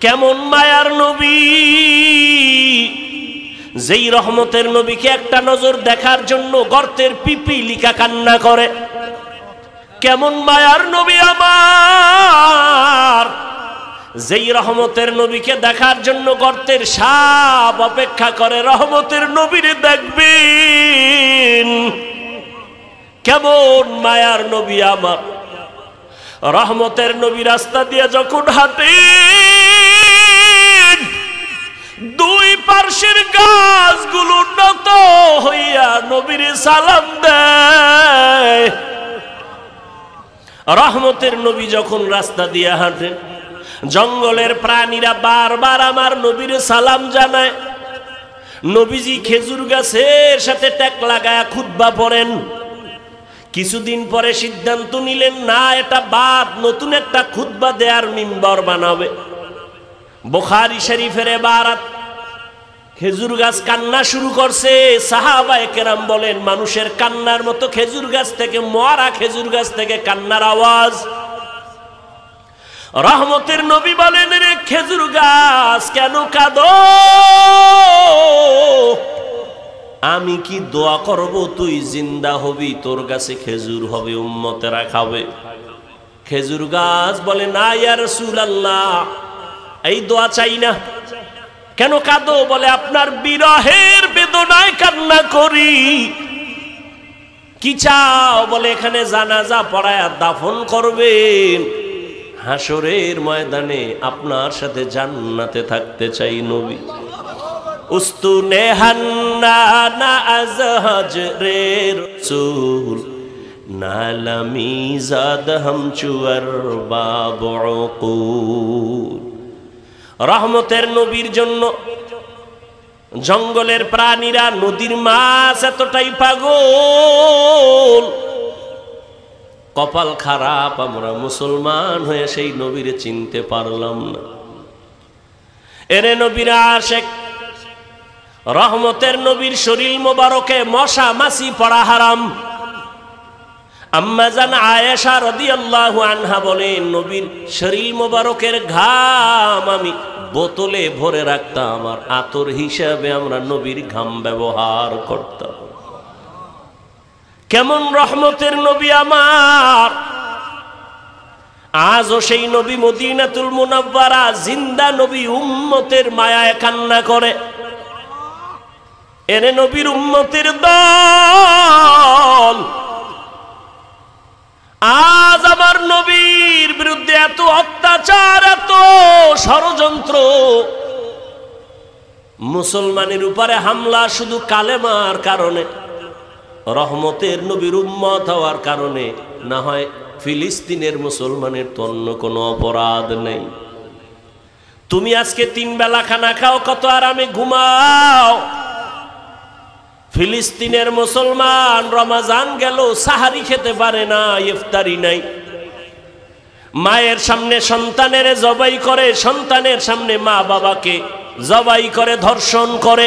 কেমন মায়ার নবী, যেই রহমতের নবীকে একটা নজর দেখার জন্য গর্তের পিপিলিকা কান্না করে। কেমন মায়ার নবী আমার, যেই রহমতের নবীকে দেখার জন্য গর্তের সাপ অপেক্ষা করে, রহমতের নবীরে দেখবেন। কেমন মায়ার নবী আমার, রহমতের নবী রাস্তা দিয়ে যখন হাঁটে, দুই পার্শ্বের গাছগুলো নত হইয়া নবীরে সালাম দেয়। রহমতের নবী যখন রাস্তা দিয়ে হাঁটে, জঙ্গলের প্রাণীরা বারবার আমার নবীরে সালাম জানায়। নবীজি খেজুর গাছের সাথে ট্যাক লাগায়া খুতবা পড়েন। কিছুদিন পরে সিদ্ধান্ত নিলেন, না এটা বাদ, নতুন একটা খুতবা দেয়ার মিম্বর বানাবে। বুখারী শরীফের ইবারত, খেজুর গাছ কান্না শুরু করছে। সাহাবায়ে কেরাম বলেন, মানুষের কান্নার মতো খেজুর গাছ থেকে, মরা খেজুর গাছ থেকে কান্নার আওয়াজ। রহমতের নবী বলেন, রে খেজুর গাছ কেন কাঁদো? আমি কি দোয়া করব তুই জিন্দা হবি, তোর কাছে খেজুর হবে, উম্মতেরা খাবে। খেজুর গাছ বলে, না ইয়া রাসূলুল্লাহ, এই দোয়া চাই না। কেন কাঁদো? বলে, আপনার বিরহের বেদনায় কান্না করি। কি চাও? বলে, এখানে জানাজা পড়ায়া দাফন করবেন, হাসরের ময়দানে আপনার সাথে জান্নাতে থাকতে চাই নবী। উস্তুনে হান্নানা আজ হজরে রাসূল, নালামি জাদ হামচুয়ার বাবুকুল। রহমতের নবীর জন্য জঙ্গলের প্রাণীরা, নদীর মাছ এতটাই পাগল। কপাল খারাপ, আমরা মুসলমান হয়ে সেই নবীরে চিনতে পারলাম না। এরে নবীর আশিক, রহমতের নবীর শরীর মোবারকে মশা মাছি পড়া হারাম। আম্মা জান আয়েশা রাদিয়াল্লাহু আনহা বলেন, নবীর শরীর মোবারকের ঘাম আমি বোতলে ভরে রাখতাম, আর আতর হিসাবে আমরা নবীর ঘাম ব্যবহার করতাম। কেমন রহমতের নবী আমার, আজও সেই নবী মদিনাতুল মুনাওয়ারা জিন্দা নবী, উম্মতের মায়ায় কান্না করে। এরে নবীর উম্মতের দল, আজ আমার নবীর বিরুদ্ধে এত অত্যাচার, এত ষড়যন্ত্র, মুসলমানের উপরে হামলা শুধু কালেমার কারণে, রহমতের নবীর উম্মত হওয়ার কারণে। না হয় ফিলিস্তিনের মুসলমানের তো অন্য কোনো অপরাধ নেই। তুমি আজকে 3 বেলা খানা খাও, কত আরামে ঘুমাও। ফিলিস্তিনের মুসলমান রমজান গেল, সাহারি খেতে পারে না, ইফতারি নাই। মায়ের সামনে সন্তানের জবাই করে, সন্তানের সামনে মা বাবাকে জবাই করে, ধর্ষণ করে।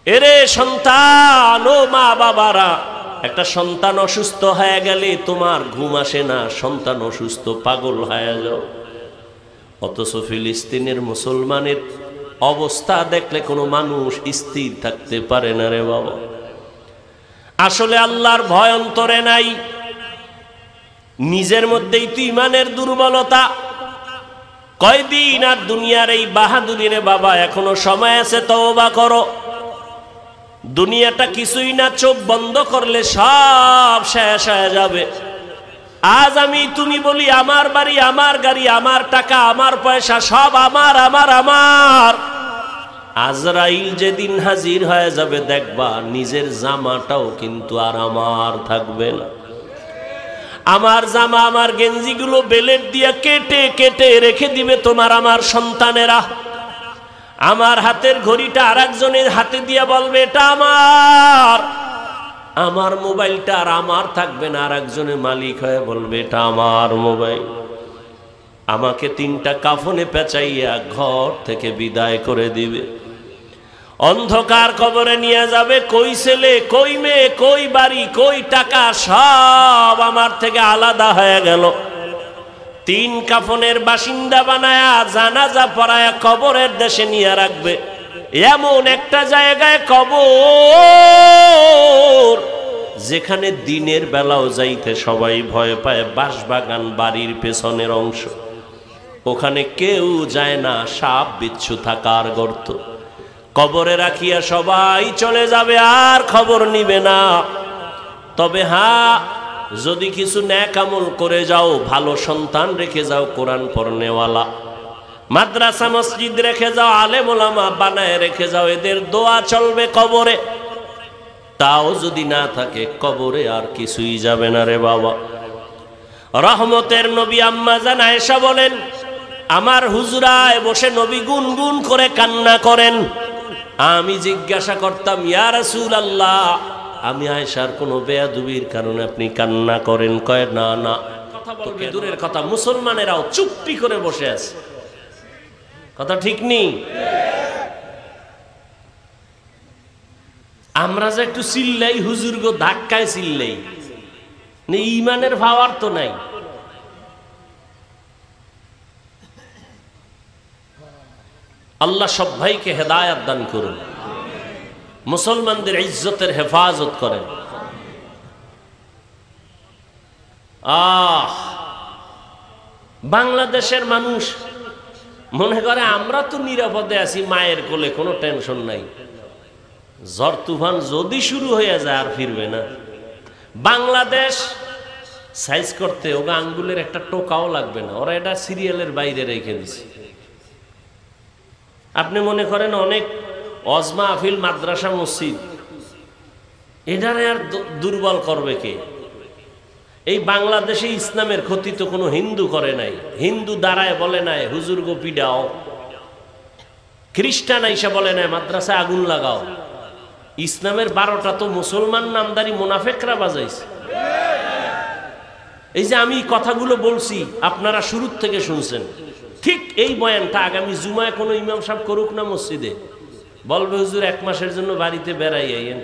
এরে সন্তান, ও মা বাবারা, একটা সন্তান অসুস্থ হয়ে গেলে তোমার ঘুম আসে না, সন্তান অসুস্থ, পাগল হয়ে যাও। অথচ ফিলিস্তিনের মুসলমানের অবস্থা দেখলে কোনো মানুষ স্থির থাকতে পারে না রে বাবা। আসলে আল্লাহর ভয় অন্তরে নাই, নিজের মধ্যেই তো ইমানের দুর্বলতা। কয়দিন আর দুনিয়ার এই বাহাদুরি রে বাবা, এখনো সময় আছে, তওবা করো। দুনিয়াটা কিছুই না, চোখ বন্ধ করলে সব শেষ হয়ে যাবে। আজ আমি তুমি বলি, আমার বাড়ি, আমার গাড়ি, আমার টাকা, আমার পয়সা, সব আমার আমার আমার। আজরাইল যেদিন হাজির হয়ে যাবে, দেখবা নিজের জামাটাও কিন্তু আর আমার থাকবে না। আমার জামা, আমার গেঞ্জিগুলো বেলেট দিয়ে কেটে কেটে রেখে দিবে তোমার আমার সন্তানেরা। আমার হাতের ঘড়িটা আরেকজনের হাতে দিয়ে বলবে এটা আমার। আমার মোবাইলটা আর আমার থাকবে না, আরেকজনের মালিক হয়ে বলবে এটা আমার মোবাইল। আমাকে 3টা কাফনে পেঁচাইয়া ঘর থেকে বিদায় করে দিবে। অন্ধকার কবরে নিয়ে যাবে। কই ছেলে, কই মেয়ে, কই বাড়ি, কই টাকা, সব আমার থেকে আলাদা হয়ে গেল। তিন কাফনের বাসিন্দা বানায়া জানাজা পড়ায়া কবরের দেশে নিয়ে রাখবে। এমন একটা জায়গায় কবর যেখানে দিনের বেলাও যাইতে সবাই ভয় পায়। বাঁশবাগান বাড়ির পেছনের অংশ, ওখানে কেউ যায় না, সাপ বিচ্ছু থাকার গর্ত। কবরে রাখিয়া সবাই চলে যাবে, আর খবর নিবে না। তবে হ্যাঁ, যদি কিছু নেক আমল করে যাও, ভালো সন্তান রেখে যাও, কোরআন পড়নেওয়ালা, মাদ্রাসা মসজিদ রেখে যাও, আলেম ওলামা বানায় রেখে যাও, এদের দোয়া চলবে কবরে। তাও যদি না থাকে, কবরে আর কিছুই যাবে না রে বাবা। রহমতের নবী আম্মা জান আয়েশা বলেন, আমার হুজুরায় বসে নবী গুনগুন করে কান্না করেন। আমি জিজ্ঞাসা করতাম, ইয়া রাসূলুল্লাহ, আমি আয়েশার কোনো বেয়াদবির কারণে আপনি কান্না করেন? কয় না না। কথা বলবে দূরের কথা, মুসলমানেরাও চুপটি করে বসে আছে। কথা ঠিক নেই? আমরা যে একটু চিল্লাই, হুজুর গো ধাক্কায় চিল্লাই, ঈমানের ভাওয়ার তো নাই। আল্লাহ সব ভাইকে হেদায়েত দান করুন, মুসলমানদের ইজ্জতের হেফাজত করেন। বাংলাদেশের মানুষ মনে করে আমরা তো নিরাপদে আছি, মায়ের কোলে, কোনো টেনশন নাই। ঝড় তুফান যদি শুরু হয়ে যায় আর ফিরবে না। বাংলাদেশ সাইজ করতে ওগা আঙ্গুলের একটা টোকাও লাগবে না, ওরা এটা সিরিয়ালের বাইরে রেখে দিছে। আপনি মনে করেন অনেক অজমা আফিল মাদ্রাসা মসজিদ, এটারে আর দুর্বল করবে কে? এই বাংলাদেশে ইসলামের ক্ষতি তো কোনো হিন্দু করে নাই। হিন্দু দাঁড়ায় বলে নাই হুজুর গো পিডাও, খ্রিস্টান আইসা বলে নাই মাদ্রাসায় আগুন লাগাও। ইসলামের 12টা তো মুসলমান নামদারি মুনাফেকরা বাজাইছে। এই যে আমি কথাগুলো বলছি, আপনারা শুরুর থেকে শুনছেন, ঠিক এই বয়ানটা আগামী জুমায় কোনো ইমাম সাহেব করুক না মসজিদে, বলবে হুজুর 1 মাসের জন্য বাড়িতে বেড়াই আইয়েন।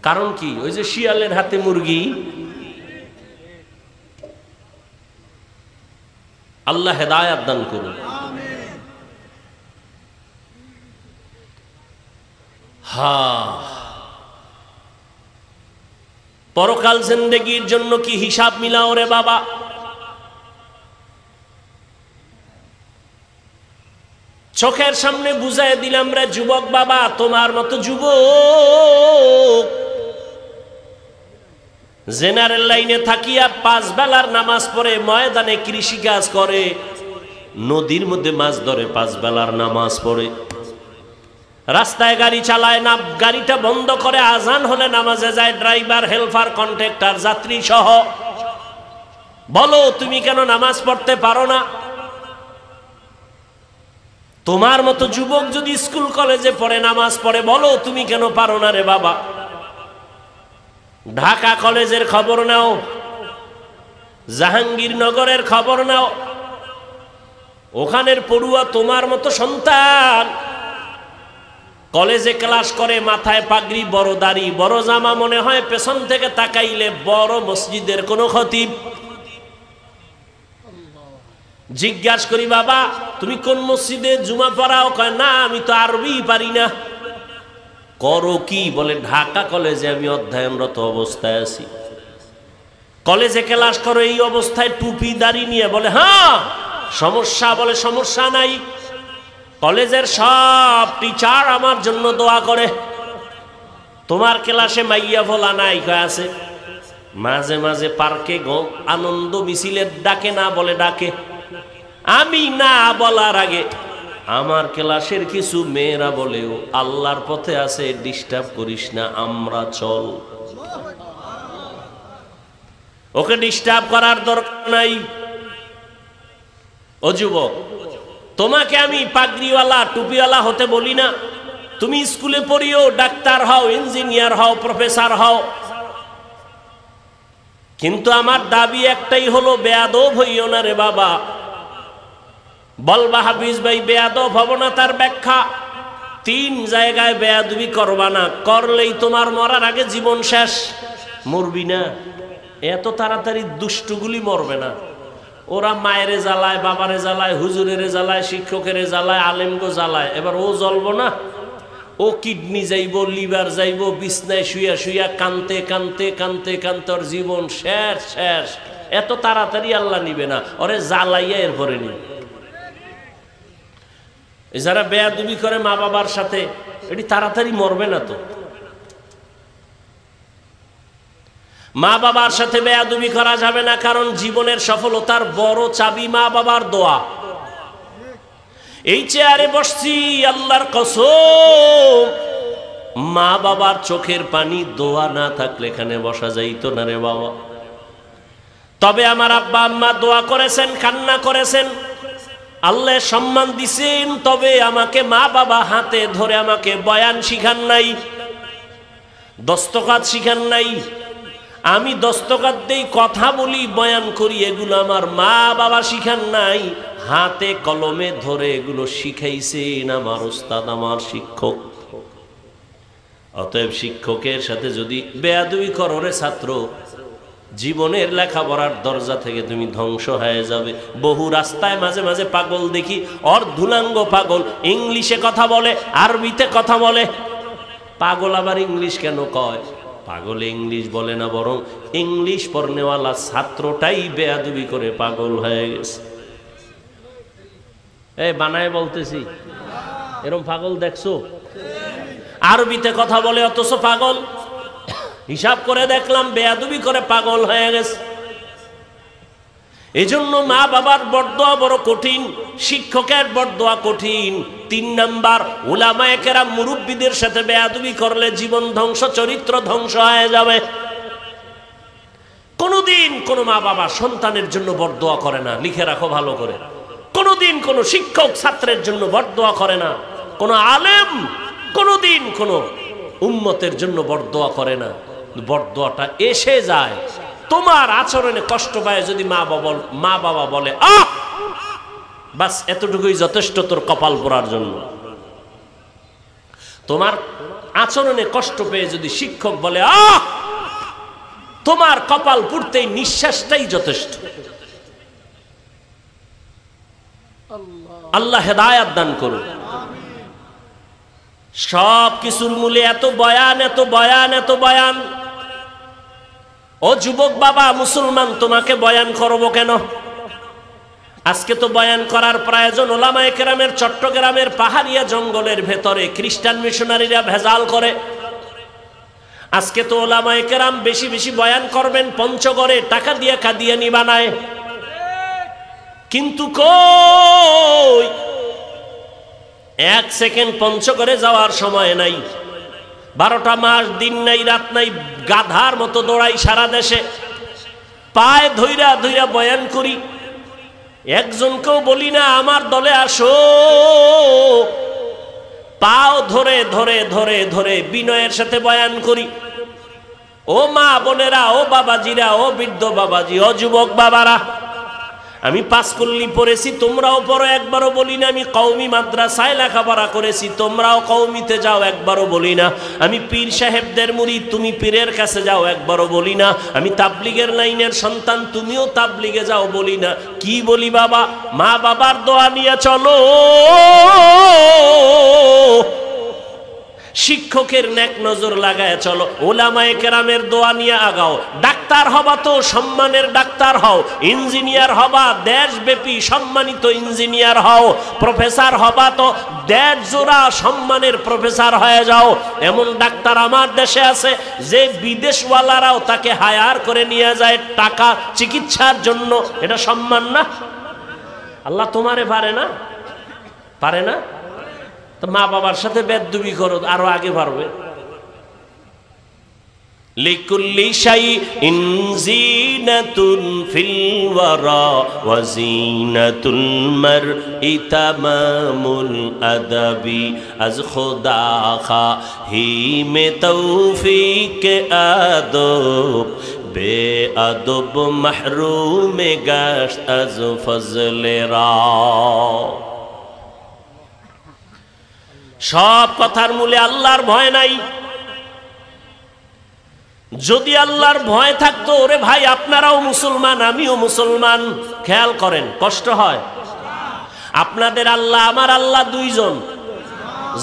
কারণ কি? ওই যে শিয়ালের হাতে মুরগি। আল্লাহ হেদায়েত দান করুন। পরকাল জিন্দেগির জন্য কি হিসাব মিলাও রে বাবা। চোখের সামনে বুঝাই দিলাম রে যুবক বাবা, তোমার মতো যুবক জেনারেল লাইনে থাকিয়া 5 বেলার নামাজ পড়ে, ময়দানে কৃষি কাজ করে, নদীর মধ্যে মাছ ধরে, 5 বেলার নামাজ পড়ে, রাস্তায় গাড়ি চালায় না, গাড়িটা বন্ধ করে আজান হলে নামাজে যায়, ড্রাইভার, হেল্পার, কন্ট্রাক্টর, যাত্রী সহ। বলো তুমি কেন নামাজ পড়তে পারো না? তোমার মতো যুবক যদি স্কুল কলেজে পড়ে, নামাজ পড়ে, বলো তুমি কেন পারো না রে বাবা? ঢাকা কলেজের খবর নাও, জাহাঙ্গীরনগরের খবর নাও, ওখানের পড়ুয়া তোমার মতো সন্তান কলেজে ক্লাস করে, মাথায় পাগড়ি, বড় দাড়ি, বড় জামা, মনে হয় পেছন থেকে তাকাইলে বড় মসজিদের কোনো খতিব। জিজ্ঞাসা করি, বাবা তুমি কোন মসজিদে জুমা পড়াও? কয় না, আমি তো আরবি পারি না। করো কি? বলে ঢাকা কলেজে আমি অধ্যয়নরত অবস্থায় আছি। কলেজে ক্লাস করো এই অবস্থায়, টুপি দাড়ি নিয়ে? বলে হ্যাঁ। সমস্যা? বলে সমস্যা নাই, কলেজের সব টিচার আমার জন্য দোয়া করে। তোমার ক্লাসে মাইয়া ভোলা নাই? কয় আছে। মাঝে মাঝে পার্কে আনন্দ মিছিলের ডাকে না বলে ডাকে। আমি না বলার আগে আমার ক্লাসের কিছু মেয়েরা বলেও আল্লাহর পথে আছে, ডিস্টার্ব করিস না, আমরা চল। ওকে ডিস্টার্ব করার দরকার নাই। ও যুবক, তোমাকে আমি পাগড়িওয়ালা, টুপিওয়ালা হতে বলি না। তুমি স্কুলে পড়িও, ডাক্তার হও, ইঞ্জিনিয়ার হও, প্রফেসর হও, কিন্তু আমার দাবি একটাই হলো, বেয়াদব হইও না রে বাবা। বলবা হাফিজ ভাই বেয়াদব হব না, তার ব্যাখ্যা 3 জায়গায় বেয়াদবি করবা না, করলেই তোমার মরার আগে জীবন শেষ। মরবি না, এত তাড়াতাড়ি দুষ্টুগুলি মরবে না। ওরা মায়েরে জ্বালায়, বাবারে জ্বালায়, হুজুরেরে জ্বালায়, শিক্ষকের জ্বালায়, আলেমগো জ্বালায়। এবার ও জ্বলবো না? ও কিডনি যাইব, লিভার যাইব, বিছনায় শুইয়া শুইয়া কানতে কানতে কানতে কানতে ওর জীবন শেষ শেষ। এত তাড়াতাড়ি আল্লাহ নিবে না, ওরে জ্বালাইয়া এরপরে নিবে। যারা বেয়াদবি করে মা বাবার সাথে, এটি তাড়াতাড়ি মরবে না তো। মা বাবার সাথে বেয়াদবি করা যাবে না, কারণ জীবনের সফলতার বড় চাবি মা বাবার দোয়া। এই চেয়ারে বসছি, আল্লাহর কসম, মা বাবার চোখের পানি দোয়া না থাকলে এখানে বসা যাইতো না রে বাবা। তবে আমার আব্বা আম্মা দোয়া করেছেন, কান্না করেছেন, আল্লাহ সম্মান দিছেন। তবে আমাকে মা বাবা হাতে ধরে আমাকে বয়ান শিখান নাই, দস্তকাত শিখান নাই। আমি দস্তকাত দেই, কথা বলি, বয়ান করি, এগুলো আমার মা বাবা শিখান নাই। হাতে কলমে ধরে এগুলো শিখাইছেন আমার উস্তাদ, আমার শিক্ষক। অতএব শিক্ষকের সাথে যদি বেয়াদবি করো রে ছাত্র, জীবনের লেখাপড়ার দরজা থেকে তুমি ধ্বংস হয়ে যাবে। বহু রাস্তায় মাঝে মাঝে পাগল দেখি, অর্ধুলাঙ্গ পাগল, ইংলিশে কথা বলে, আরবিতে কথা বলে। পাগল আবার ইংলিশ কেন কয়? পাগলে ইংলিশ বলে না, বরং ইংলিশ পড়নেওয়ালা ছাত্রটাই বেয়াদবি করে পাগল হয়ে গেছে। এই বানায় বলতেছি, এরকম পাগল দেখছো? আরবিতে কথা বলে অথচ পাগল। হিসাব করে দেখলাম বেয়াদবি করে পাগল হয়ে গেছে। এজন্য মা বাবার বরদোয়া বড় কঠিন, শিক্ষকের বরদোয়া কঠিন। 3 নাম্বার, উলামায়ে কেরাম মুরব্বীদের সাথে বেয়াদবি করলে জীবন ধ্বংস, চরিত্র ধ্বংস হয়ে যাবে। কোনদিন কোন মা বাবা সন্তানের জন্য বরদোয়া করে না, লিখে রাখো ভালো করে। কোনদিন কোন শিক্ষক ছাত্রের জন্য বরদোয়া করে না। কোন আলেম কোনদিন কোন উম্মতের জন্য বরদোয়া করে না। বরদোয়াটা এসে যায় তোমার আচরণে কষ্ট পায় যদি মা বাবা বলে আহ, বাস এতটুকুই যথেষ্ট তোর কপাল পোড়ার জন্য। তোমার আচরণে কষ্ট পেয়ে যদি শিক্ষক বলে আহ, তোমার কপাল পুড়তেই নিঃশ্বাসটাই যথেষ্ট। আল্লাহ হেদায়াত দান করুন। সব কিছুর মূলে এত বয়ান, এত বয়ান, এত বয়ান। ও যুবক বাবা মুসলমান, তোমাকে বয়ান করব কেন? আজকে তো বয়ান করার প্রয়োজন। ওলামায়ে কেরামের চট্টগ্রামের পাহাড়িয়া জঙ্গলের ভেতরে খ্রিস্টান মিশনারিরা ভেজাল করে। আজকে তো ওলামায়ে কেরাম বেশি বেশি বয়ান করবেন, পঞ্চগড়ে টাকা দিয়ে কাদিয়ানি বানায়। কিন্তু কই, 1 সেকেন্ড পঞ্চগড়ে যাওয়ার সময় নাই। 12টা মাস দিন নাই রাত নাই, গাধার মতো দৌড়াই সারা দেশে, পায়ে ধইরা ধইরা বয়ান করি। একজনকেও বলি না আমার দলে আসো। পাও ধরে ধরে ধরে ধরে বিনয়ের সাথে বয়ান করি। ও মা বোনেরা, ও বাবাজিরা, ও বৃদ্ধ বাবাজি, ও যুবক বাবারা, আমি 5 কল্লি পড়েছি, তোমরাও পড়ো, একবারও বলি না। আমি কওমি মাদ্রাসায় লেখাপড়া করেছি, তোমরাও কওমিতে যাও, একবারও বলি না। আমি পীর সাহেবদের মুরিদ, তুমি পীরের কাছে যাও, একবারও বলি না। আমি তাবলিগের লাইনের সন্তান, তুমিও তাবলিগে যাও, বলি না। কি বলি বাবা? মা বাবার দোয়া নিয়ে চলো, শিক্ষকের নেক নজর লাগায় চলো, ওলামায়ে কেরামের দোয়া নিয়ে আগাও। ডাক্তার হবা তো সম্মানের ডাক্তার হও, ইঞ্জিনিয়ার হবা দেশব্যাপী সম্মানিত ইঞ্জিনিয়ার হও, প্রফেসর হবা তো দেশ জোড়া সম্মানের প্রফেসর হয়ে যাও। এমন ডাক্তার আমার দেশে আছে যে বিদেশওয়ালারাও তাকে হায়ার করে নিয়ে যায় টাকা চিকিৎসার জন্য। এটা সম্মান না? আল্লাহ তোমারে পারে না? পারে না? তো মা বাবার সাথে বেদবি করো, আরো আগে পারবে। লিকুল্লি শাইইন জিনাতুন ফিল ওয়ারা ওয়া জিনাতুল মারই তামামুল আদাবি আজ খুদা খাহি মে তৌফিক আদব বে আদব মাহরুম গাশত আজ ফজলে রা। সব কথার মূলে আল্লাহর ভয় নাই। যদি আল্লাহর ভয় থাকতো, ওরে ভাই আপনারাও মুসলমান আমিও মুসলমান, খেয়াল করেন কষ্ট হয়? আপনাদের আল্লাহ আমার আল্লাহ দুইজন,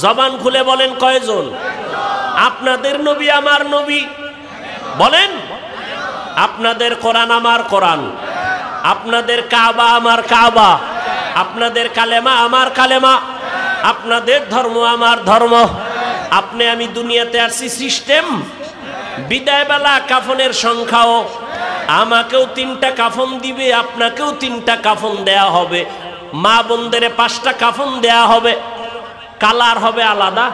জবান খুলে বলেন কয়জন? আপনাদের নবী আমার নবী বলেন, আপনাদের কোরআন আমার কোরআন, আপনাদের কাবা আমার কাবা, আপনাদের কালেমা আমার কালেমা, আপনাদের ধর্ম আমার ধর্ম। আপনি আমি দুনিয়াতে আসছি সিস্টেম। বিদায় বেলা কাফনের সংখ্যাও, আমাকেও 3টা কাফন দিবে, আপনাকেও 3টা কাফন দেয়া হবে, মা বোনদের 5টা কাফন দেয়া হবে। কালার হবে আলাদা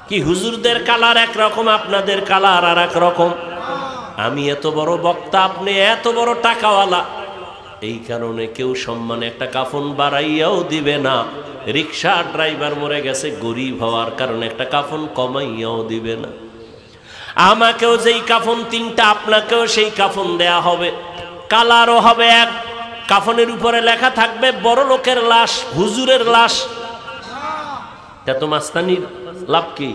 কি? হুজুরদের কালার একরকম, আপনাদের কালার আর এক রকম। আমি এত বড় বক্তা, আপনি এত বড় টাকাওয়ালা, এই কারণে কেউ সম্মানে একটা কাফন বাড়াইয়াও দিবে না। রিক্সা ড্রাইভার মরে গেছে, গরিব হওয়ার কারণে একটা কাফন কমাইয়াও দিবে না। আমাকেও যেই কাফন 3টা, আপনাকেও সেই কাফন দেয়া হবে। কালারও হবে এক, কাফনের উপরে লেখা থাকবে বড় লোকের লাশ, হুজুরের লাশ। এত মাস্তানির লাভ কি?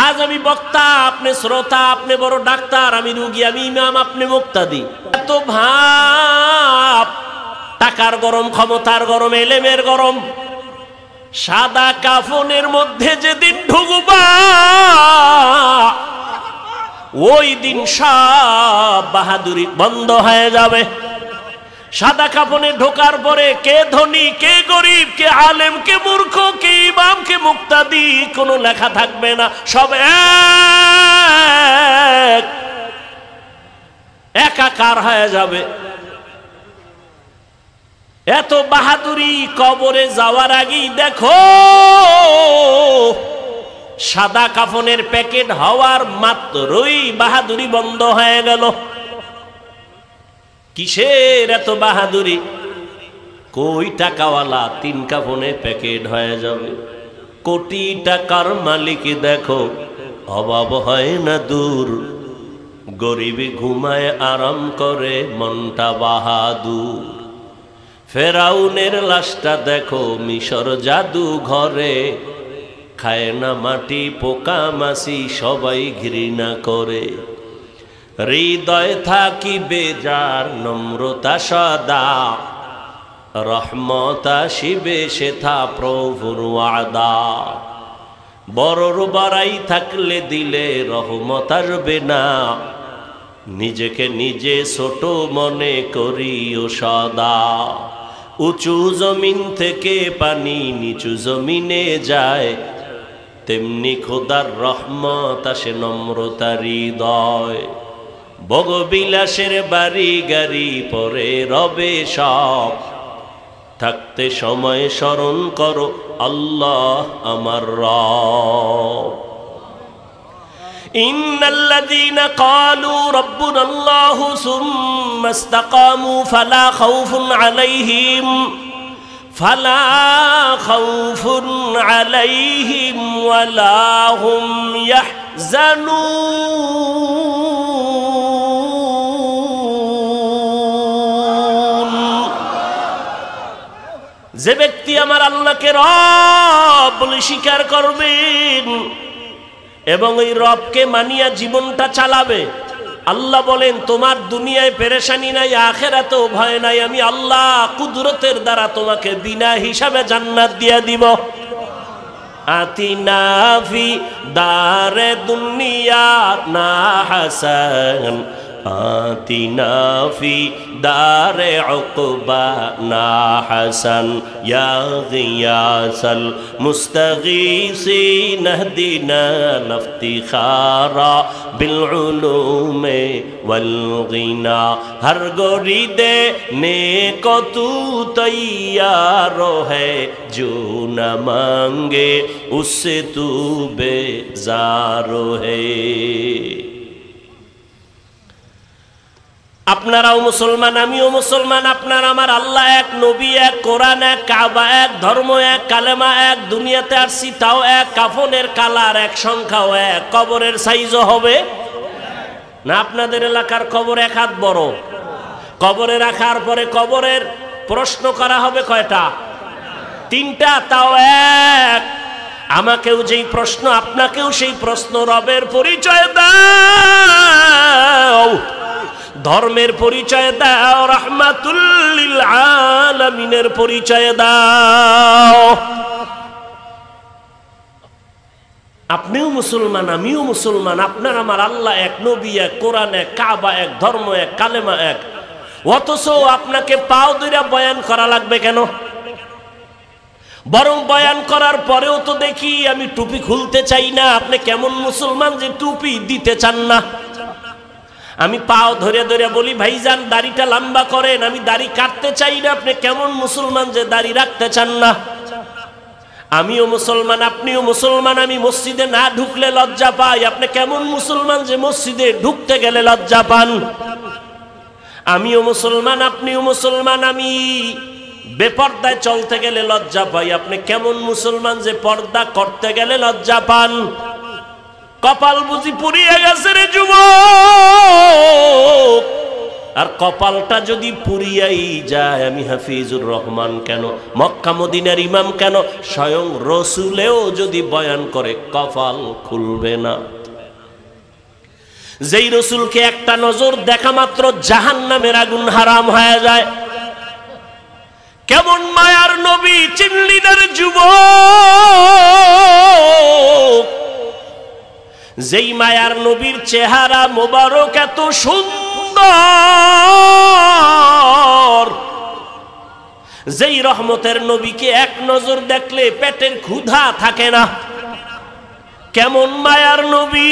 আজ আমি বক্তা, আপনি শ্রোতা, আপনি বড় ডাক্তার, আমি রুগী, আমি ইমাম, আপনি মুক্তাদি। এত ভাব, টাকার গরম, ক্ষমতার গরম, এলেমের গরম। সাদা কাফনের মধ্যে যেদিন ঢুকবা, ওই দিন সব বাহাদুরি বন্ধ হয়ে যাবে। সাদা কাফনে ঢোকার পরে কে ধনী, কে গরিব, কে আলেম, কে মূর্খ, কে ইমাম, কে মুক্তাদি, কোনো লেখা থাকবে না, সব একাকার হয়ে যাবে। এত বাহাদুরি, কবরে যাওয়ার আগেই দেখো সাদা কাফনের প্যাকেট হওয়ার মাত্রই বাহাদুরি বন্ধ হয়ে গেল। কিসের এত বাহাদুরি? কই টাকাওয়ালা 3 কাফনে প্যাকেট হয়ে যাবে। কোটি টাকার মালিক দেখো অভাব হয় না দূর, গরিবী ঘুমায় আরাম করে মনটা বাহাদুর। ফেরাউনের লাশটা দেখো মিশর জাদু ঘরে, খায় না মাটি পোকা মাছি সবাই ঘৃণা করে। হৃদয় থাকিবে যার নম্রতা সদা, রহমত আসিবে সেথা প্রভুর ওয়াদা। বড়র বড়াই থাকলে দিলে রহমত আসবে না, নিজেকে নিজে ছোট মনে করিও সদা। উঁচু জমিন থেকে পানি নিচু জমিনে যায়, তেমনি খোদার রহমত আসে নম্রতার হৃদয়। ভোগবিলাসের বাড়ি গাড়ি পরে রবে সব, থাকতে সময় স্মরণ করো আল্লাহ আমার রব। ইন্নাল্লাযীনা ক্বালু রাব্বুনাল্লাহু সুম্মা ইসতাকামু ফালা খাউফুন আলাইহিম ওয়ালা হুম ইয়াহজানুন। যে ব্যক্তি আমার আল্লাহকে রব বলে স্বীকার করবেন এবং এই রবকে মানিয়া জীবনটা চালাবে, আল্লাহ বলেন তোমার দুনিয়ায় পেরেশানি নাই, আখিরাতেও ভয় নাই। আমি আল্লাহ কুদরতের দ্বারা তোমাকে বিনা হিসাবে জান্নাত দিয়া দিব। আতিনা ফি দারে দুনিয়া না হাসান, আতিনা ফি দারে উকবা না হাসান, ইয়া গিয়াসাল মুস্তাগীসিন ইহদিনা লিফতিখারা বিল উলুমে ওয়াল গিনা। হর গরিদে নেক তু তৈয়ার है जो न मांगे उससे तू बेजार है। আপনারাও মুসলমান আমিও মুসলমান, আপনার আমার আল্লাহ এক, নবী এক, কোরআন এক, কাবা এক, ধর্ম এক, কালেমা এক, দুনিয়াতে আসছি তাও এক, কাফনের কালার এক, সংখ্যাও এক, কবরের সাইজও হবে না। আপনাদের এলাকার কবর 1 হাত বড়, কবরে রাখার পরে কবরের প্রশ্ন করা হবে কয়টা? 3টা, তাও এক। আমাকেও যেই প্রশ্ন, আপনাকেও সেই প্রশ্ন। রবের পরিচয় দাও, ধর্মের পরিচয় দাও, রাহমাতুল লিল আলামিনের পরিচয় দাও। আপনিও মুসলমান, আমিও মুসলমান, আপনার আমার আল্লাহ এক, নবী এক, কোরআন এক, কাবা এক, ধর্ম এক, কালেমা এক। অথচ আপনাকে পাও ধরে বয়ান করা লাগবে কেন? বরং বয়ান করার পরেও তো দেখি আমি টুপি খুলতে চাই না। আপনি কেমন মুসলমান যে টুপি দিতে চান না? আমি পাও ধরে ধরে বলি ভাইজান দাড়িটা লম্বা করেন, আমি দাড়ি কাটতে চাই না। আপনি কেমন মুসলমান যে দাড়ি রাখতে চান না? আমিও মুসলমান, আপনিও মুসলমান, আমি মসজিদে না ঢুকলে লজ্জা পাই। আপনি কেমন মুসলমান যে মসজিদে ঢুকতে গেলে লজ্জা পান? আমিও মুসলমান, আপনিও মুসলমান, আমি বেপর্দায় চলতে গেলে লজ্জা পাই। আপনি কেমন মুসলমান যে পর্দা করতে গেলে লজ্জা পান? কপাল বুঝি পুড়িয়ে গেছে রে যুবক। আর কপালটা যদি পুড়িয়াই যায়, আমি হাফিজুর রহমান কেন, মক্কা মদিনার ইমাম কেন, স্বয়ং রসুলেও যদি বয়ান করে কপাল খুলবে না। যেই রসুলকে একটা নজর দেখা মাত্র জাহান্নামের আগুন হারাম হয়ে যায়, কেমন মায়ার নবী চিনলি না রে যুবক? যেই মায়ার নবীর চেহারা মোবারক এত সুন্দর, যেই রহমতের নবীকে এক নজর দেখলে পেটের ক্ষুধা থাকে না, কেমন মায়ার নবী!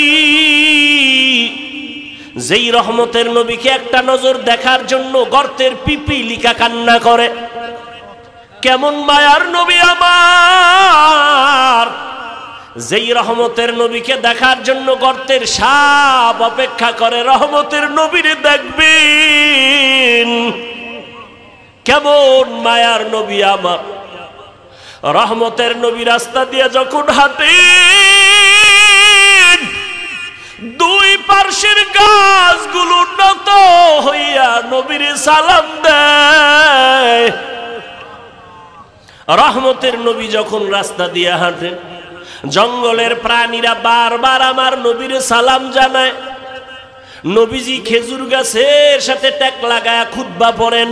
যেই রহমতের নবীকে একটা নজর দেখার জন্য গর্তের পিপিলিকা কান্না করে, কেমন মায়ার নবী আমার! যেই রহমতের নবীকে দেখার জন্য গর্তের সাপ অপেক্ষা করে, রহমতের নবীরে দেখবেন কেমন মায়ার নবী আমার! রহমতের নবী রাস্তা দিয়ে যখন হাঁটে, দুই পার্শ্বের গাছগুলো নত হইয়া নবীরে সালাম দেয়। রহমতের নবী যখন রাস্তা দিয়ে হাঁটেন, জঙ্গলের প্রাণীরা বারবার আমার নবীর সালাম জানায়। নবীজি খেজুর গাছের সাথে ট্যাক লাগায়া খুতবা পড়েন।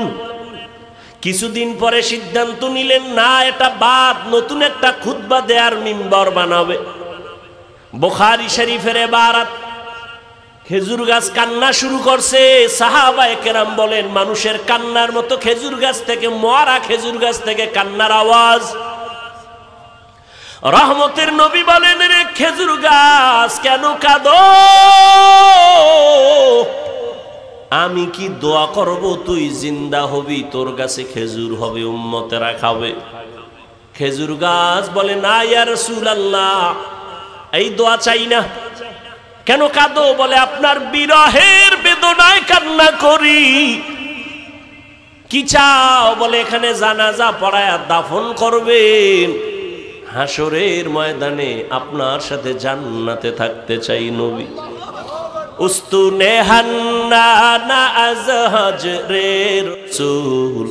কিছুদিন পরে সিদ্ধান্ত নিলেন, না এটা বাদ, নতুন একটা খুতবা দেয়ার মিম্বর বানাবে। বুখারী শরীফের ইবারত, খেজুর গাছ কান্না শুরু করছে। সাহাবায়ে কেরাম বলেন, মানুষের কান্নার মতো খেজুর গাছ থেকে, মরা খেজুর গাছ থেকে কান্নার আওয়াজ। রহমতের নবী বলেন, রে খেজুর গাছ কেন কাঁদো? আমি কি দোয়া করব তুই জিন্দা হবি, তোর কাছে খেজুর হবে, উম্মতেরা খাবে। খেজুর গাছ বলে, না ইয়া রাসূলুল্লাহ, এই দোয়া চাই না। কেন কাঁদো? বলে, আপনার বিরহের বেদনায় কান্না করি। কি চাও? বলে, এখানে জানাজা পড়ায়া দাফন করবেন, হাসরের ময়দানে আপনার সাথে জান্নাতে থাকতে চাই নবী। উস্তুনে হান্নানা আজহাজ রে রসূল,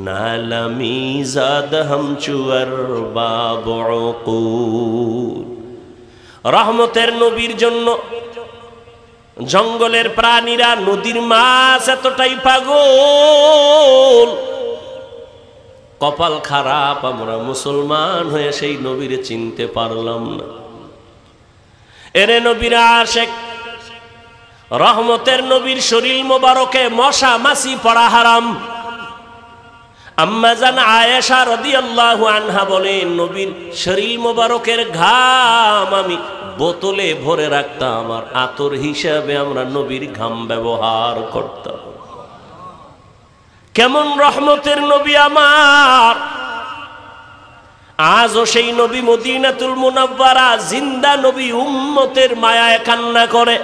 নালামি জাদ হামচুয়ার বাবুকুল। রহমতের নবীর জন্য জঙ্গলের প্রাণীরা, নদীর মাছ এতটাই পাগল। কপাল খারাপ, আমরা মুসলমান হয়ে সেই নবীরে চিনতে পারলাম না। এরে নবীর আশেক, রহমতের নবীর শরীর মোবারকে মশা মাছি পড়া হারাম। আম্মা জান আয়েশা রাদিয়াল্লাহু আনহা বলেন, নবীর শরীর মোবারকের ঘাম আমি বোতলে ভরে রাখতাম, আর আতর হিসাবে আমরা নবীর ঘাম ব্যবহার করতাম। কেমন রহমতের নবী আমার! আজও সেই নবী মদিনাতুল মুনাওয়ারা জিন্দা নবী, উম্মতের মায়ায় কান্না করে।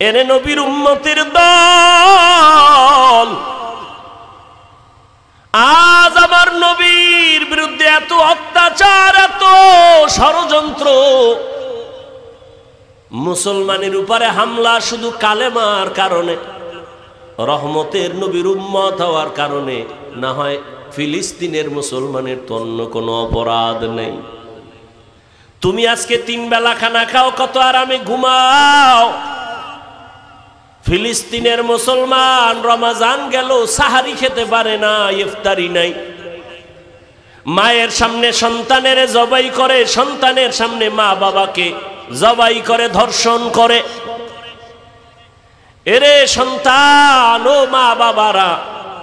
এরে নবীর উম্মতের দল, আজ আমার নবীর বিরুদ্ধে এত অত্যাচার, এত ষড়যন্ত্র, মুসলমানের উপরে হামলা শুধু কালেমার কারণে, রহমতের নবীর উম্মত হওয়ার কারণে না হয় ফিলিস্তিনের মুসলমানের তো অন্য কোনো অপরাধ নেই। তুমি আজকে 3 বেলা খানা খাও, কত আরামে ঘুমাও। ফিলিস্তিনের মুসলমান রমজান গেল সাহারি খেতে পারে না, ইফতারি নাই। মায়ের সামনে সন্তানের জবাই করে, সন্তানের সামনে মা বাবাকে জবাই করে, ধর্ষণ করে। এরে সন্তান, ও মা বাবারা,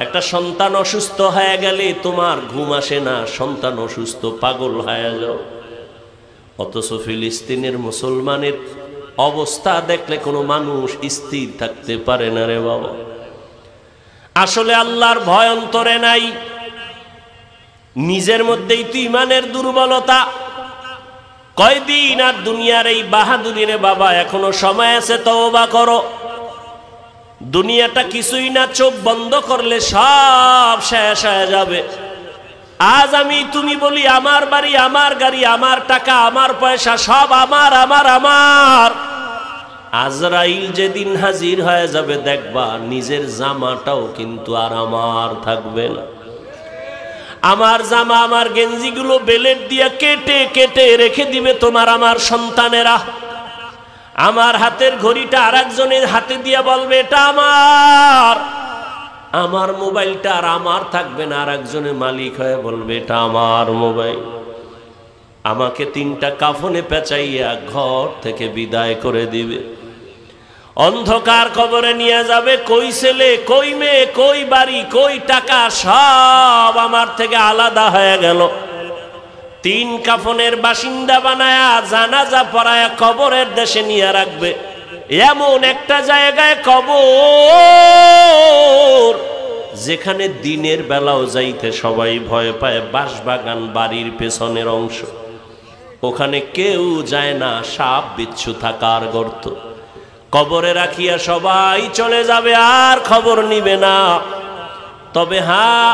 একটা সন্তান অসুস্থ হয়ে গেলে তোমার ঘুম আসে না, সন্তান অসুস্থ পাগল হয়ে যাও। অথচ ফিলিস্তিনের মুসলমানের অবস্থা দেখলে কোনো মানুষ স্থির থাকতে পারে না রে বাবা। আসলে আল্লাহর ভয় অন্তরে নাই, নিজের মধ্যেই তো ইমানের দুর্বলতা। কয়দিন আর দুনিয়ার এই বাহাদুরি রে বাবা, এখনো সময় আছে, তওবা করো। দুনিয়াটা কিছুই না, চোখ বন্ধ করলে সব শেষ হয়ে যাবে। আজ আমি তুমি বলি আমার বাড়ি, আমার গাড়ি, আমার টাকা, আমার পয়সা সব আমার আমার আমার। আজরাইল যেদিন হাজির হয়ে যাবে দেখবা নিজের জামাটাও কিন্তু আর আমার থাকবে না। আমার জামা, আমার গেঞ্জিগুলো বেলেট দিয়ে কেটে কেটে রেখে দিবে তোমার আমার সন্তানেরা। আমার হাতের ঘড়িটা আরেকজনের হাতে দিয়ে বলবে এটা আমার। আমার মোবাইলটা আর আমার থাকবে না, আরেকজনের মালিক হয়ে বলবে এটা আমার মোবাইল। আমাকে 3টা কাফনে পেঁচাইয়া ঘর থেকে বিদায় করে দিবে। অন্ধকার কবরে নিয়ে যাবে। কই ছেলে, কই মেয়ে, কই বাড়ি, কই টাকা, সব আমার থেকে আলাদা হয়ে গেল। 3 কাফনের বাসিন্দা বানায়া জানাজা পড়ায়া কবরের দেশে নিয়ে রাখবে। এমন একটা জায়গায় কবর যেখানে দিনের বেলাও যাইতে সবাই ভয় পায়। বাঁশবাগান বাড়ির পেছনের অংশ, ওখানে কেউ যায় না, সাপ বিচ্ছু থাকার গর্ত। কবরে রাখিয়া সবাই চলে যাবে, আর খবর নিবে না। তবে হ্যাঁ,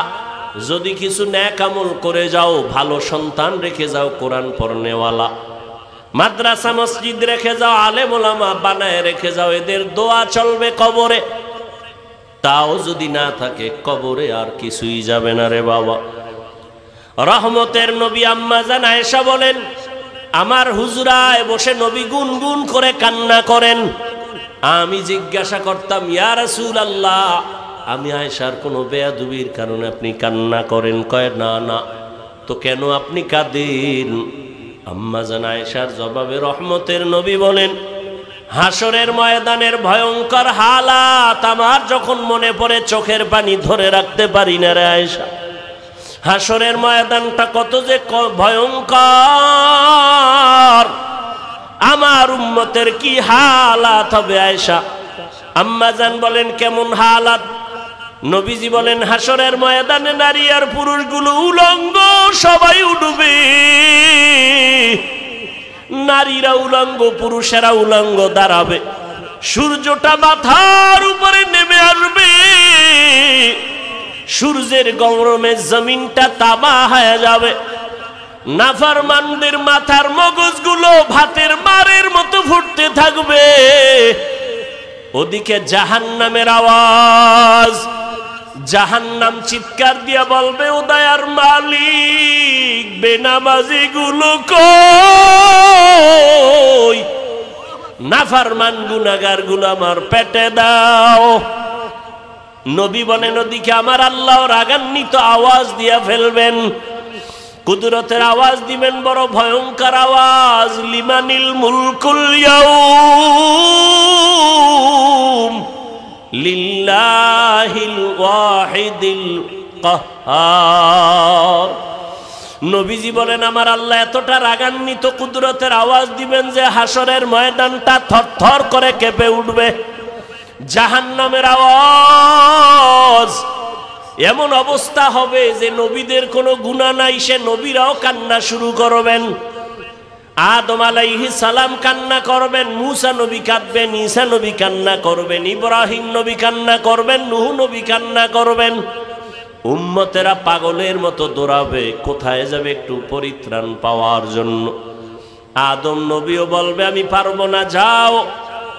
যদি কিছু নেক আমল করে যাও, ভালো সন্তান রেখে যাও, কোরআন পড়নেওয়ালা, মাদ্রাসা মসজিদ রেখে যাও, আলেম ওলামা বানায় রেখে যাও, এদের দোয়া চলবে কবরে। তাও যদি না থাকে, কবরে আর কিছুই যাবে না রে বাবা। রহমতের নবী আম্মা জান আয়েশা বলেন, আমার হুজরায় বসে নবী গুনগুন করে কান্না করেন। আমি জিজ্ঞাসা করতাম, ইয়া রাসূলুল্লাহ, আমি আয়েশার কোনো বেয়াদবির কারণে আপনি কান্না করেন? কয় না না। তো কেন আপনি কাঁদেন? আম্মা জান আয়েশার জবাবে রহমতের নবী বলেন, হাসরের ময়দানের ভয়ঙ্কর হালাত আমার যখন মনে পড়ে চোখের পানি ধরে রাখতে পারি না রে আয়েশা। হাসরের ময়দানটা কত যে ভয়ঙ্কর, আমার উম্মতের কি হালাত হবে আয়েশা। আম্মা জান বলেন, কেমন হালাত? নবীজি বলেন, হাসরের ময়দানে নারী আর পুরুষগুলো উলঙ্গ, সবাই উঠবে। নারীরা উলঙ্গ, পুরুষেরা উলঙ্গ দাঁড়াবে। সূর্যটা মাথার উপরে নেমে আসবে। সূর্যের গরমে জমিনটা তামা হয়ে যাবে। নাফরমানদের মাথার মগজগুলো ভাতের মারের মতো ফুটতে থাকবে। ওদিকে জাহান্নামের আওয়াজ। জাহান্নাম চিৎকার দিয়া বলবে, ও দয়ার মালিক, বেনামাজি গুলো কই? নাফরমান গুনাহগার গুলো আমার পেটে দাও। নবী বলেন, ওদিকে আমার আল্লাহ রাগান্বিত আওয়াজ দিয়া ফেলবেন, কুদরতের আওয়াজ দিবেন, বড় ভয়ঙ্কর আওয়াজ। লিমানিল মুলকুল ইয়াউম লিল্লাহিল ওয়াহিদিল কাহ্হার। নবীজি বলেন, আমার আল্লাহ এতটা রাগান্বিত, কুদরতের আওয়াজ দিবেন যে হাসরের ময়দানটা থরথর করে কেঁপে উঠবে। জাহান্নামের আওয়াজ, এমন অবস্থা হবে যে নবীদের কোনো গুনাহ নাই, সে নবীরাও কান্না শুরু করবেন। আদম আলাইহিস সালাম কান্না করবেন, মুসা নবী কাঁদবেন, ঈসা নবী কান্না করবেন, ইব্রাহিম নবী কান্না করবেন, নূহ নবী কান্না করবেন। উম্মতেরা পাগলের মতো দৌড়াবে, কোথায় যাবে একটু পরিত্রাণ পাওয়ার জন্য। আদম নবীও বলবে, আমি পারবো না, যাও,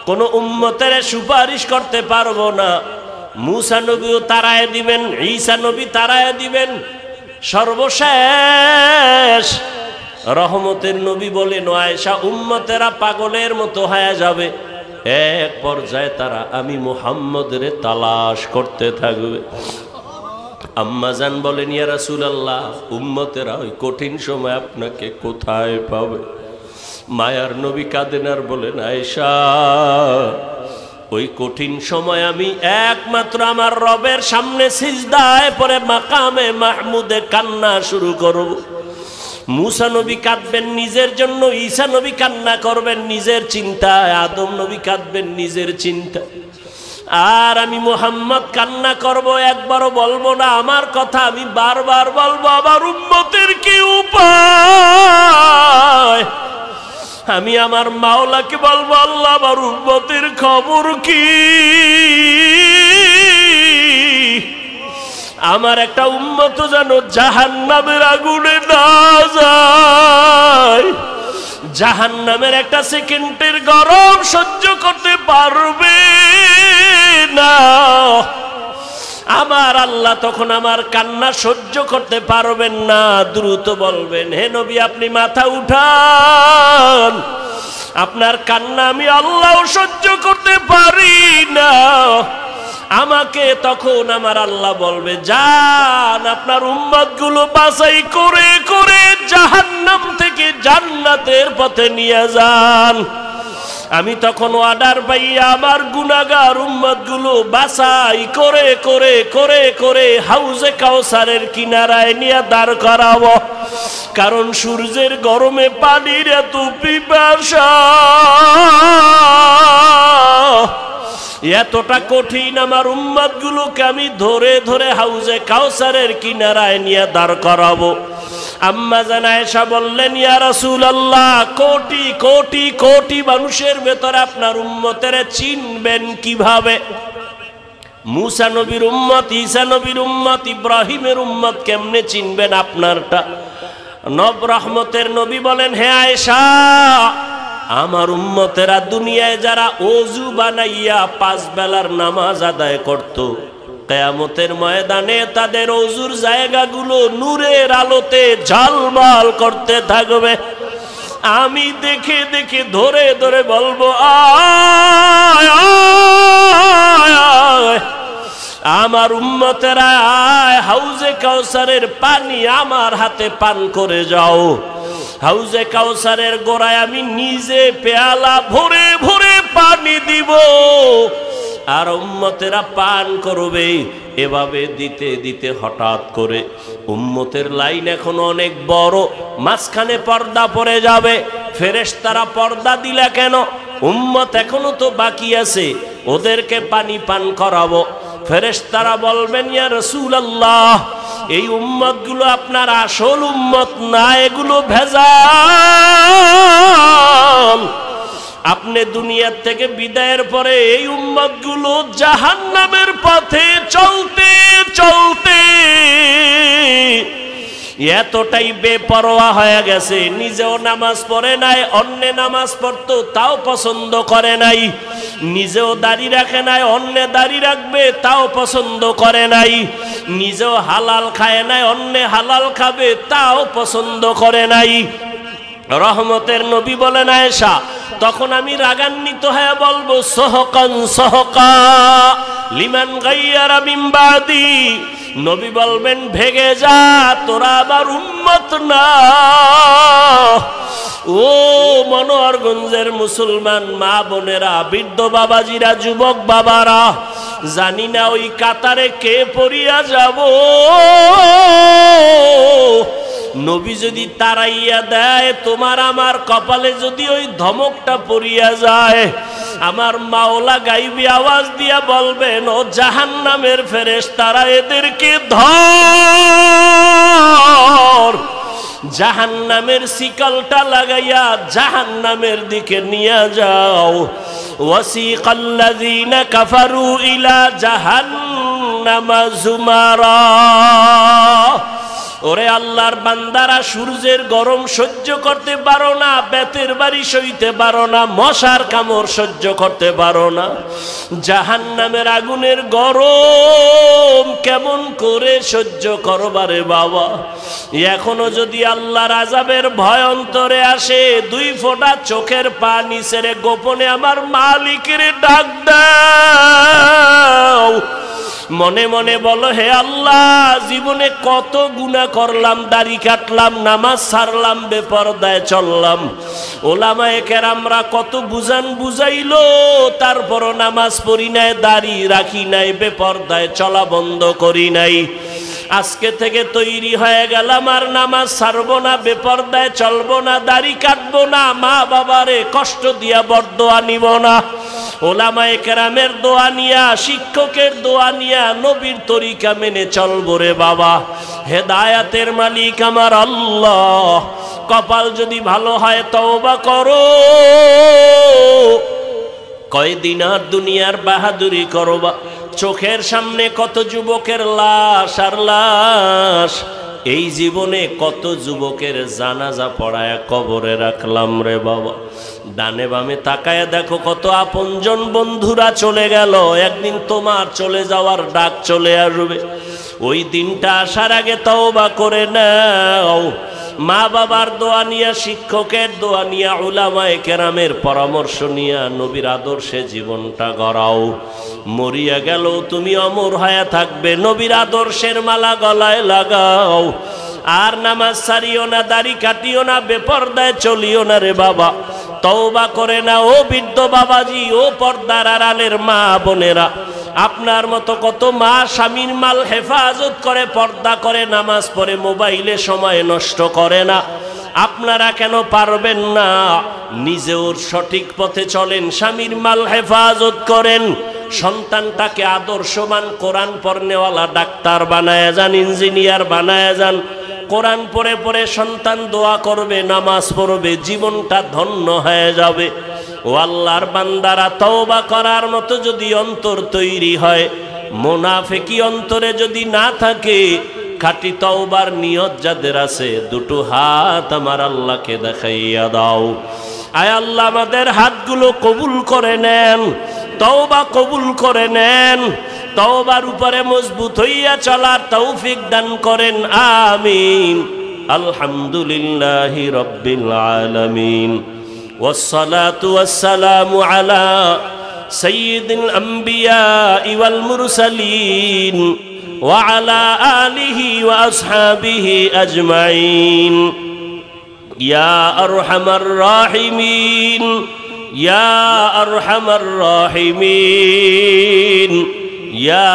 কোনো উম্মতের সুপারিশ করতে পারবো না। মুসা নবীও তাড়ায় দিবেন, ঈসা নবী তাড়ায় দিবেন, সর্বশেষ রহমতের নবী বলেন, আয়েশা, উম্মতেরা পাগলের মতো হয়ে যাবে, এক পর্যায়ে তারা আমি মুহাম্মদের তালাশ করতে থাকবে। আম্মাজান বলেন, ইয়া রাসূলুল্লাহ, উম্মতেরা ওই কঠিন সময় আপনাকে কোথায় পাবে? মায়ার নবী কাঁদেন আর বলেন, আয়েশা, ওই কঠিন সময় আমি একমাত্র আমার রবের সামনে সিজদায় পড়ে মাকামে মাহমুদে কান্না শুরু করব। মুসা নবী কাঁদবেন নিজের জন্য, ঈসা নবী কান্না করবেন নিজের চিন্তায়, আদম নবী কাঁদবেন নিজের চিন্তা, আর আমি মুহাম্মদ কান্না করব, একবারও বলবো না আমার কথা, আমি বারবার বলবো আমার উম্মতের কি উপায়। আমি আমার মাওলাকে বলবো, আল্লাহ আমার উম্মতের খবর কি? আমার একটা উম্মত যেন জাহান্নামের আগুনে না যায়, জাহান্নামের একটা সেকেন্ডের গরম সহ্য করতে পারবে না। আমার আল্লাহ তখন আমার কান্না সহ্য করতে পারবেন না, দ্রুত বলবেন, হে নবী আপনি মাথা উঠান, আপনার কান্না আমি আল্লাহ সহ্য করতে পারি না। আমাকে তখন আমার আল্লাহ বলবে, যান আপনার উম্মতগুলো বাছাই করে করে জাহান্নাম থেকে জান্নাতের পথে নিয়ে যান। আমি তখন অর্ডার পাইয়া আমার গুনাহগার উম্মতগুলো বাছাই করে করে করে করে হাউজে কাউসারের কিনারায় নিয়ে দাঁড় করাবো, কারণ সূর্যের গরমে পানির এত পিপাসা, এতটা কঠিন, আমার উম্মতগুলোকে আমি ধরে ধরে হাউজে কাউসারের কিনারায় নিয়ে দাঁড় করাবো। আম্মা জান আয়েশা বললেন, ইয়া রাসূলুল্লাহ, কোটি কোটি কোটি মানুষের ভেতরে আপনার উম্মতের চিনবেন কিভাবে? মুসা নবীর উম্মত, ঈসা নবীর উম্মত, ইব্রাহিমের উম্মত কেমনে চিনবেন আপনারটা? নব রহমতের নবী বলেন, হে আয়েশা, আমার উম্মতেরা দুনিয়ায় যারা ওযু বানাইয়া 5 বেলার নামাজ আদায় করত, কিয়ামতের ময়দানে তাদের ওযুর জায়গাগুলো নূরের আলোতে ঝলমল করতে থাকবে। আমি দেখে দেখে ধরে ধরে বলবো, আয় আয় আয়, আমার উম্মতেরা আয়, হাউজে কাউসারের পানি আমার হাতে পান করে যাও। হাউজে কাউসারের গোড়ায় আমি নিজে পেয়ালা ভরে ভরে পানি দিব, আর উম্মতেরা পান করবে। এভাবে দিতে দিতে হঠাৎ করে উম্মতের লাইন এখন অনেক বড়, মাঝখানে পর্দা পড়ে যাবে। ফেরেশতারা পর্দা দিলা কেন? উম্মত এখনো তো বাকি আছে, ওদেরকে পানি পান করাবো। ফেরেশতারা বলবেন, ইয়া রাসূলুল্লাহ, এই উম্মতগুলো আপনার আসল উম্মত না, এগুলো ভেজাল। আপনি দুনিয়ার থেকে বিদায়ের পরে এই উম্মতগুলো জাহান্নামের পথে চলতে চলতে এতটাই বেপরোয়া হয়ে গেছে, নিজেও নামাজ পড়ে নাই, অন্য নামাজ পড়তো তাও পছন্দ করে নাই, নিজেও দাড়ি রাখে নাই, অন্য দাড়ি রাখবে তাও পছন্দ করে নাই, নিজেও হালাল খায় নাই, অন্য হালাল খাবে তাও পছন্দ করে নাই। রহমতের নবী বলেন, আয়েশা, তখন আমি রাগান্বিত হয়ে বলবো, সহকান সহকা লিমান গায়্যারা মিন বাদি। নবী বলবেন, ভেগে যা, তোরা আবার উম্মত না। ও মনোহরগঞ্জের মুসলমান মা বোনেরা, বৃদ্ধ বাবাজিরা, যুবক বাবারা, জানি না ওই কাতারে কে পড়িয়া যাব। নবী যদি তাড়াইয়া দেয়, তোমার আমার কপালে যদি ওই ধমকটা পড়িয়া যায়, আমার মাওলা গাইবি আওয়াজ দিয়া বলবেন, ও জাহান্নামের ফেরেশতারা, এদেরকে ধর, জাহান্নামের শিকলটা লাগাইয়া জাহান্নামের দিকে নিয়ে যাও। ওয়াসিকাল্লাযীনা কাফারু ইলা জাহান্নামা যুমারা। ও ওরে আল্লাহর বান্দারা, সূর্যের গরম সহ্য করতে পারো না, বেতের বাড়ি সইতে পারো না, মশার কামড় সহ্য করতে পারো না, জাহান্নামের আগুনের গরম কেমন করে সহ্য করবারে বাবা। এখনো যদি আল্লাহর আযাবের ভয় অন্তরে আসে, 2 ফোঁটা চোখের পানি ছেড়ে গোপনে আমার মালিকের ডাক দাও। মনে মনে বলো, হে আল্লাহ, জীবনে কত গুনাহ করলাম, দাড়ি কাটলাম, নামাজ ছাড়লাম, বেপরদায় চললাম, ওলামায়ে কেরামরা কত বুঝাইলো, তারপরও নামাজ পড়ি নাই, দাড়ি রাখি নাই, বেপরদায় চলা বন্ধ করি নাই। আজকে থেকে তৈরি হয়ে গেলাম, আর নামাজ ছাড়বো না, বেপরদায় চলবো না, দাড়ি কাটবো না, মা বাবারে কষ্ট দিয়া বরদোয়া নিব না, ওলামায়ে কেরামের দোয়া নিয়া, শিক্ষকের দোয়া নিয়া নবীর তরিকা মেনে চলবো রে বাবা। হেদায়াতের মালিক আমার আল্লাহ, কপাল যদি ভালো হয় তওবা করো, কয়দিন আর দুনিয়ার বাহাদুরি করবা। চোখের সামনে কত যুবকের লাশ আর লাশ, এই জীবনে কত যুবকের জানাজা পড়ায় কবরে রাখলাম রে বাবা। ডানে বামে তাকায় দেখো কত আপনজন বন্ধুরা চলে গেল, একদিন তোমার চলে যাওয়ার ডাক চলে আসবে। ওই দিনটা আসার আগে তওবা করে নাও। মা বাবার দোয়া নিয়া, শিক্ষকের দোয়া নিয়া, উলামায়ে কেরামের পরামর্শ নিয়া নবীর আদর্শে জীবনটা গড়াও। মরিয়া গেল তুমি অমর হয়ে থাকবে, নবীর আদর্শের মালা গলায় লাগাও। আর নামাজ ছাড়িও না, দাড়ি কাটিও না, বেপরদায় চলিও না রে বাবা। তওবা করে না ও বৃদ্ধ বাবাজি, ও পর্দার আড়ালের মা বোনেরা। আপনার মতো কত মা স্বামীর মাল হেফাজত করে, পর্দা করে, নামাজ পড়ে, মোবাইলে সময় নষ্ট করে না। আপনারা কেন পারবেন না? নিজেও সঠিক পথে চলেন, স্বামীর মাল হেফাজত করেন, সন্তানটাকে আদর্শবান কোরআন পড়নেওয়ালা ডাক্তার বানায় যান, ইঞ্জিনিয়ার বানায় যান। কোরআন পড়ে পড়ে সন্তান দোয়া করবে, নামাজ পড়বে, জীবনটা ধন্য হয়ে যাবে। ও আল্লাহর বান্দারা, তওবা করার মতো যদি অন্তর তৈরি হয়, মুনাফিকি অন্তরে যদি না থাকে, খাঁটি তওবার নিয়ত যাদের আছে, 2 হাত আমার আল্লাহকে দেখাইয়া দাও। আয় আল্লাহ, আমাদের হাতগুলো কবুল করে নেন, তওবা কবুল করে নেন, তওবার উপরে মজবুত হইয়া চলার তৌফিক দান করেন, আমিন। আলহামদুলিল্লাহি রাব্বিল আলামিন, والصلاة والسلام على سيد الأنبياء والمرسلين وعلى آله وأصحابه أجمعين. يا أرحم الراحمين، يا أرحم الراحمين، يا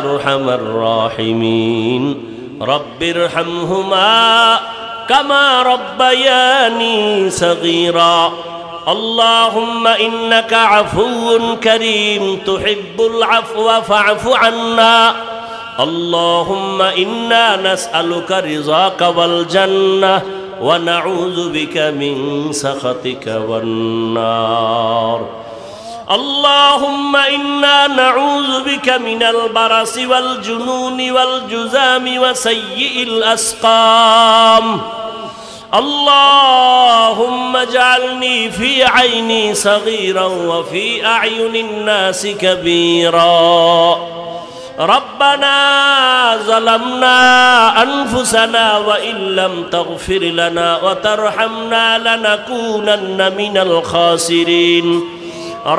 أرحم الراحمين. رب ارحمهما كما ربياني صغيرا. اللهم إنك عفو كريم تحب العفو فاعف عنا. اللهم إنا نسألك رضاك والجنة ونعوذ بك من سخطك والنار. اللهم إنا نعوذ بك من البرص والجنون والجذام وسيء الأسقام. اللهم اجعلني في عيني صغيرا وفي أعين الناس كبيرا. ربنا ظلمنا أنفسنا وإن لم تغفر لنا وترحمنا لنكونن من الخاسرين.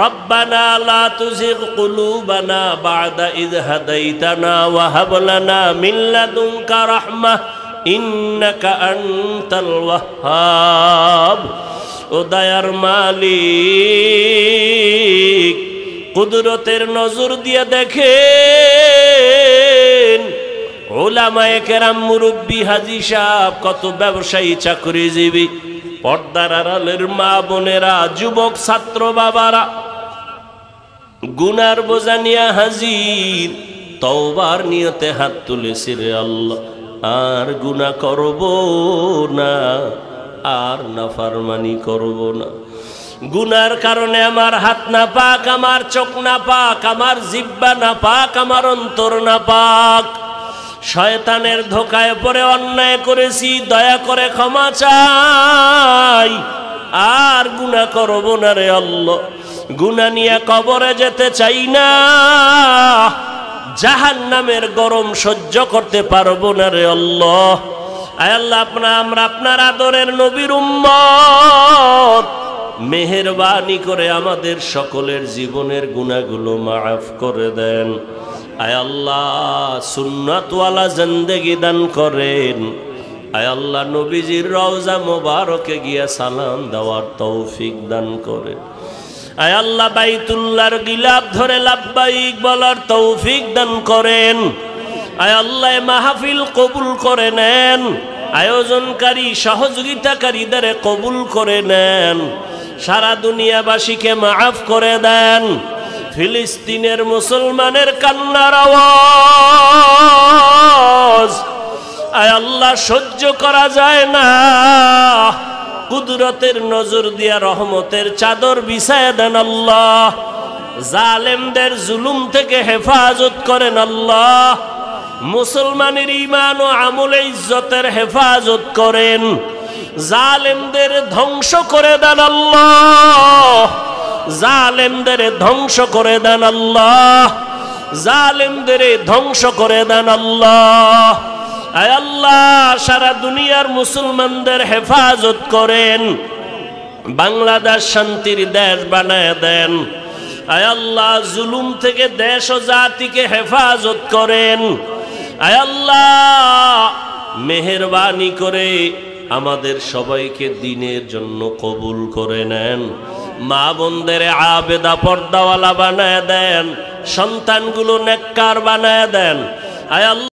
ربنا لا تزغ قلوبنا بعد إذ هديتنا وهب لنا من لدنك رحمة إنك أنت الوهاب. ও দয়ার মালিক, কুদরতের নজর দিয়ে দেখেন উলামায়ে কেরাম, মুরব্বী, হাজী সাহেব, কত ব্যবসায়ী, চাকরিজীবী, পর্দার আড়ালের মা বোনেরা, যুবক ছাত্র বাবারা গুনার বোঝা নিয়ে হাজির, তওবার নিয়তে হাত তুলেছি রে আল্লাহ, আর গুনাহ করব না, আর নাফরমানি করব না। গুনার কারণে আমার হাত না পাক, আমার চোখ না পাক, আমার জিহ্বা না পাক, আমার অন্তর না পাক। শয়তানের ধোকায় পড়ে অন্যায় করেছি, দয়া করে ক্ষমা চাই, আর গুনাহ করব না রে আল্লাহ। গুনাহ নিয়ে কবরে যেতে চাই না, জাহান্নামের গরম সহ্য করতে পারবো না রে আল্লাহ। আয় আল্লাহ, আমরা আপনার আদরের নবীর উম্মত, মেহেরবানি করে আমাদের সকলের জীবনের গুনাহগুলো মাফ করে দেন। আয় আল্লাহ, সুন্নাতওয়ালা জিন্দেগি দান করেন। আয় আল্লাহ, নবীজির রওজা মোবারকে গিয়া সালাম দেওয়ার তৌফিক দান করেন। আয় আল্লাহ, বাইতুল্লাহর গিলাফ ধরে লাব্বাইক বলার তৌফিক দান করেন। আয় আল্লাহ, মাহফিল কবুল করে নেন, আয়োজনকারী সহযোগিতাকারীদের কবুল করে নেন, সারা দুনিয়াবাসীকে মাফ করে দেন। ফিলিস্তিনের মুসলমানের কান্নার আওয়াজ আয় আল্লাহ সহ্য করা যায় না, কুদরতের নজর দিয়া রহমতের চাদর বিছায় দেন আল্লাহ। জালেমদের জুলুম থেকে হেফাজত করেন আল্লাহ। মুসলমানের ঈমান ও আমলে ইজ্জতের হেফাজত করেন। জালেমদের ধ্বংস করে দেন আল্লাহ, জালেমদের ধ্বংস করে দেন আল্লাহ, জালেমদের ধ্বংস করে দেন আল্লাহ। আয় আল্লাহ, সারা দুনিয়ার মুসলমানদের হেফাজত করেন, বাংলাদেশ শান্তির দেশ বানায় দেন। আয় আল্লাহ, জুলুম থেকে দেশ ও জাতিকে হেফাজত করেন। আয় আল্লাহ, মেহেরবানি করে আমাদের সবাইকে দিনের জন্য কবুল করে নেন। মা বোনদের আবেদা পর্দাওয়ালা বানায় দেন, সন্তানগুলো নেককার বানায় দেন। আয় আল্লাহ।